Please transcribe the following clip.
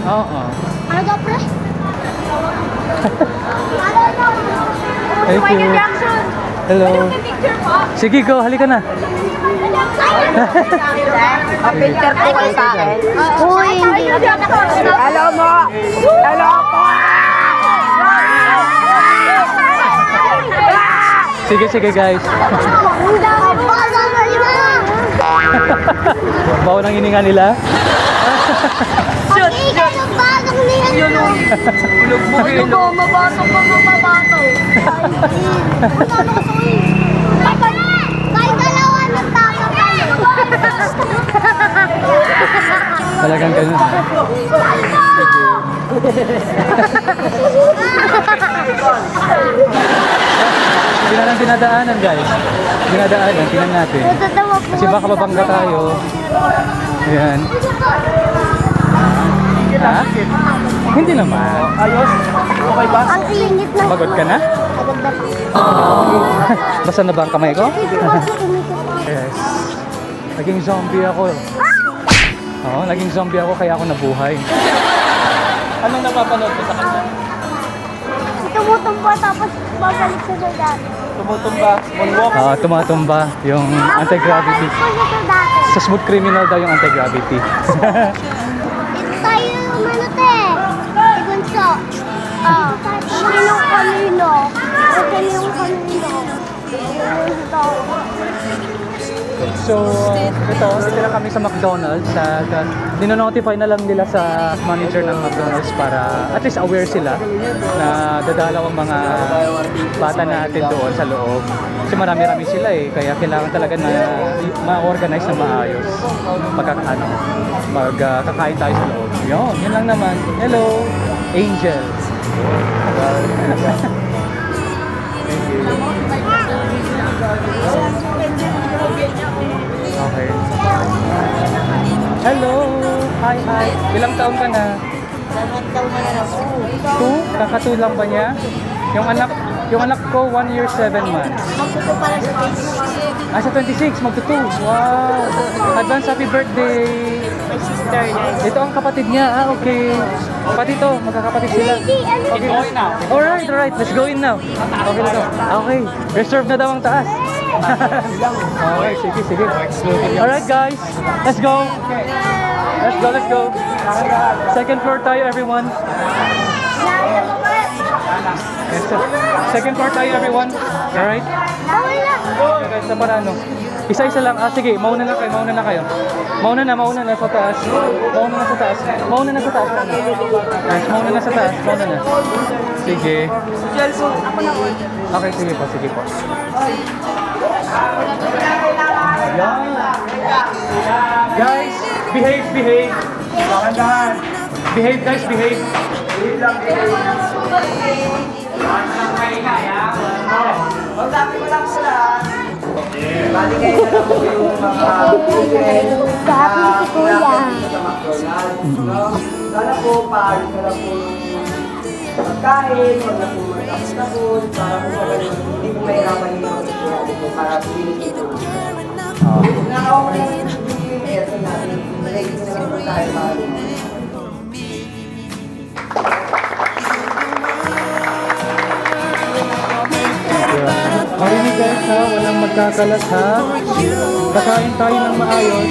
Oo. Ano daw, pre? Thank you. Hello. Sige, go. Halika na. Picture po kayo sa akin. Uy, hindi. Hello mo! Hello po! Sige, sige guys. Ang dami pa sa kanila. Bawa ng hininga nila. Ang ikay ng bagong niyan yun. Bulog mo, mabato pa mabato. Kahit dalawa ng tama pa yun. Talagang ganun. Hindi na lang dinadaanan guys. Dinadaanan, tingnan natin. Natatawa po. Kasi baka mabangga tayo. Ayan. Ha? Hindi naman. Ayos? Okay ba? Ang ingit ng... Pagod ka na? Pagod na po. Basta na ba ang kamay ko? Kasi po, umikot. Yes. Naging zombie ako. Oo, naging zombie ako kaya ako nabuhay. Anong napapanood mo sa kanya? Tumutumba tapos babalik sa dati. Tumutumba, moonwalk. Tumatumba yung anti-gravity. Tapos ito dati. Sa Smooth Criminal daw yung anti-gravity. Ito tayo manute. Ibunso. Oh, sinong kanino? Ito yung kanino. Ito. So, ito lang kami sa McDonald's. Dino-notify na lang nila sa manager ng McDonald's para at least aware sila na dadalaw ang mga bata natin doon sa loob. Kasi marami-rami sila eh, kaya kailangan talaga na ma-organize na maayos. Magkakain tayo sa loob. Yun lang naman. Hello, Angel. Okay. Hello! Hi, hi! Ilang taon ka na? 2? Kakatu lang ba niya? Yung anak ko, 1 year, 7 months. Magpupo pala sa 26. Sa 26, magtutu. Wow! Advance happy birthday! My sister. Ito ang kapatid niya. Okay. Pati to, magkakapatid sila. Okay. Alright. Let's go in now. Okay na to. Okay. Reserve na daw ang taas. Okay, sige. Alright guys, let's go. Let's go. Second floor tayo everyone. Yes, sir. Second floor tayo everyone. Alright. Okay guys, sa parano. Isa-isa lang. Sige, mauna na kayo. Mauna na sa taas. Mauna na sa taas. Yes, mauna na sa taas. Sige. Okay, sige po. Ayan. Guys, behave. Behave guys, behave. Bali kayo na lang po yung mga Sabi si Kuya. Sana po, paayos na lang po yung pagkain, huwag na po matapos-tapos, para po hindi po mahirapan yung mga sitwasyon po para pinili ito. Okay yung aircon natin, ready na lang po tayo para Marinig guys ha, walang magkakalat ha. Kakain tayo ng maayos.